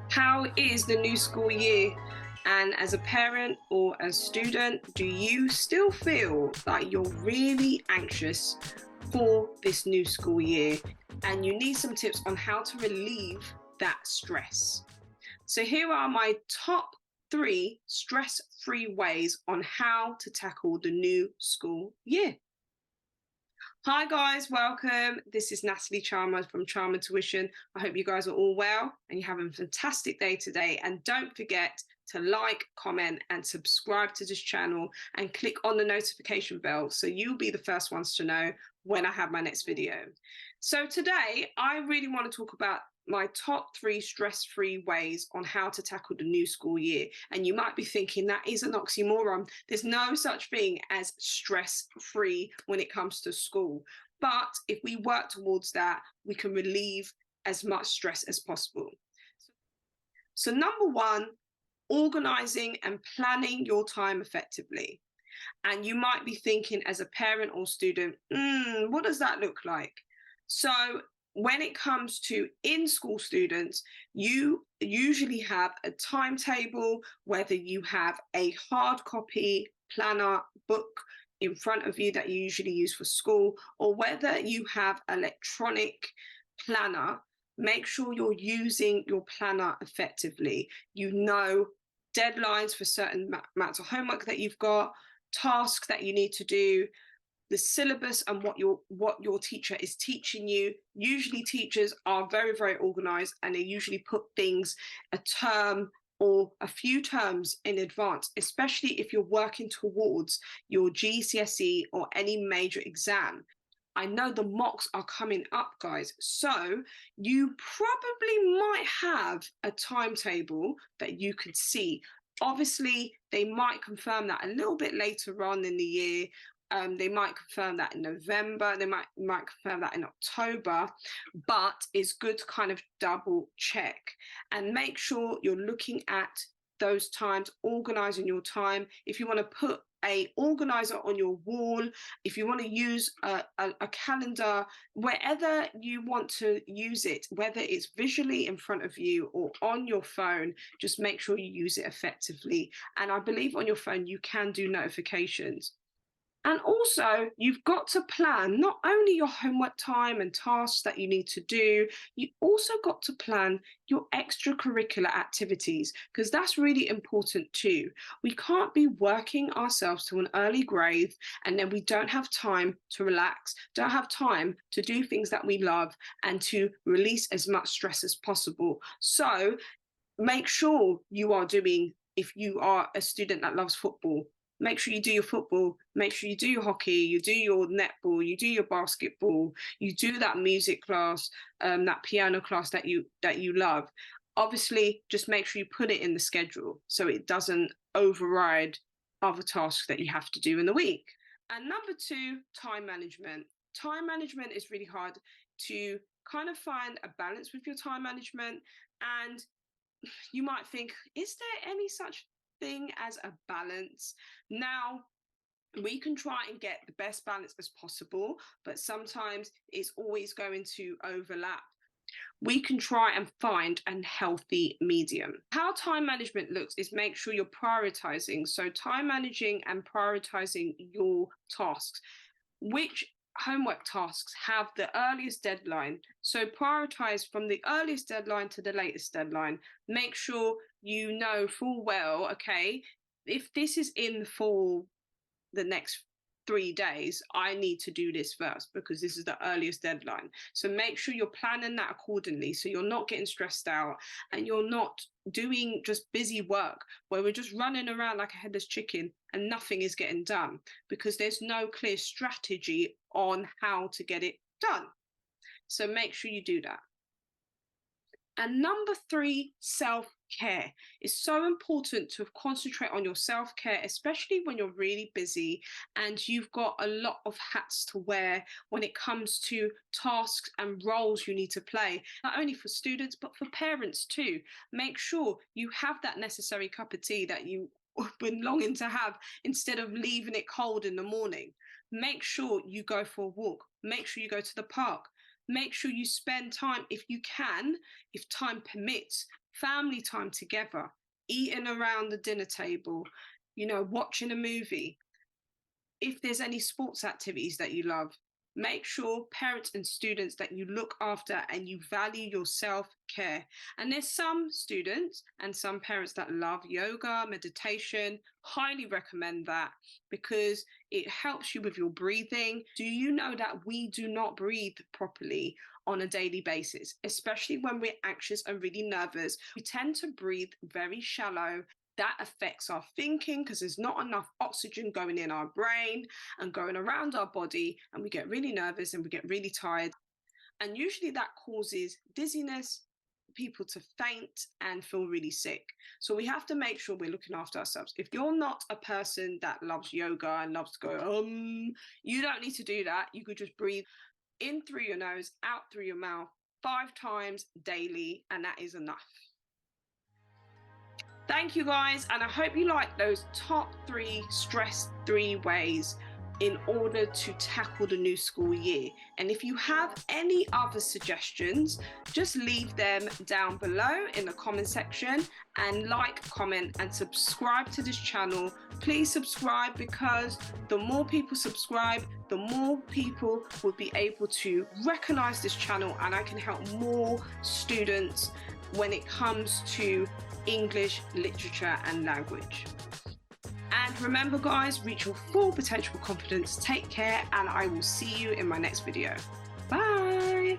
How is the new school year? And as a parent or a student, do you still feel like you're really anxious for this new school year and you need some tips on how to relieve that stress? So, here are my top 3 stress-free ways on how to tackle the new school year. Hi guys, welcome. This is Natalie Chalmers from Charmer Tuition. I hope you guys are all well and you're having a fantastic day today. And don't forget to like, comment, and subscribe to this channel and click on the notification bell so you'll be the first ones to know when I have my next video. So today, I really want to talk about my top 3 stress-free ways on how to tackle the new school year. And you might be thinking that is an oxymoron. There's no such thing as stress-free when it comes to school. But if we work towards that, we can relieve as much stress as possible. So number one, organizing and planning your time effectively. And you might be thinking as a parent or student, what does that look like? So when it comes to in-school students, you usually have a timetable, whether you have a hard copy planner book in front of you that you usually use for school, or whether you have electronic planner. Make sure you're using your planner effectively. You know deadlines for certain amounts of homework that you've got, tasks that you need to do, the syllabus and what your teacher is teaching you. Usually teachers are very, very organized and they usually put things a term or a few terms in advance, especially if you're working towards your GCSE or any major exam. I know the mocks are coming up, guys, so you probably might have a timetable that you could see. Obviously, they might confirm that a little bit later on in the year. They might confirm that in November, they might confirm that in October, but it's good to kind of double check and make sure you're looking at those times, organizing your time. If you want to put a organizer on your wall, if you want to use a calendar, wherever you want to use it, whether it's visually in front of you or on your phone, just make sure you use it effectively. And I believe on your phone you can do notifications. And also, you've got to plan not only your homework time and tasks that you need to do, you also got to plan your extracurricular activities, because that's really important too. We can't be working ourselves to an early grave and then we don't have time to relax, don't have time to do things that we love and to release as much stress as possible. So make sure you are doing, if you are a student that loves football, make sure you do your football, make sure you do your hockey, you do your netball, you do your basketball, you do that music class, that piano class that you love. Obviously, just make sure you put it in the schedule so it doesn't override other tasks that you have to do in the week. And number 2, time management. Time management is really hard to kind of find a balance with your time management. And you might think, is there any such thing as a balance? Now, we can try and get the best balance as possible, but sometimes it's always going to overlap. We can try and find a healthy medium. How time management looks is make sure you're prioritizing. So time managing and prioritizing your tasks. Which homework tasks have the earliest deadline? So prioritize from the earliest deadline to the latest deadline. Make sure you know full well, okay, if this is in for the next 3 days, I need to do this first because this is the earliest deadline. So make sure you're planning that accordingly so you're not getting stressed out and you're not doing just busy work where we're just running around like a headless chicken and nothing is getting done because there's no clear strategy on how to get it done. So make sure you do that. And number 3, self-care. It's so important to concentrate on your self-care, especially when you're really busy and you've got a lot of hats to wear when it comes to tasks and roles you need to play, not only for students, but for parents too. Make sure you have that necessary cup of tea that you've been longing to have instead of leaving it cold in the morning. Make sure you go for a walk. Make sure you go to the park. Make sure you spend time, if you can, if time permits, family time together, eating around the dinner table, watching a movie. If there's any sports activities that you love, make sure parents and students that you look after and you value your self-care. And there's some students and some parents that love yoga, meditation. Highly recommend that because it helps you with your breathing. Do you know that we do not breathe properly on a daily basis, especially when we're anxious and really nervous? We tend to breathe very shallow. That affects our thinking because there's not enough oxygen going in our brain and going around our body, and we get really nervous and we get really tired. And usually that causes dizziness, people to faint and feel really sick. So we have to make sure we're looking after ourselves. If you're not a person that loves yoga and loves to go, you don't need to do that. You could just breathe in through your nose, out through your mouth 5 times daily, and that is enough. Thank you guys, and I hope you like those top 3 stress-free ways in order to tackle the new school year. And if you have any other suggestions, just leave them down below in the comment section, and like, comment and subscribe to this channel. Please subscribe, because the more people subscribe, the more people will be able to recognize this channel, and I can help more students when it comes to English, literature and language. And remember guys, reach your full potential confidence. Take care, and I will see you in my next video. Bye.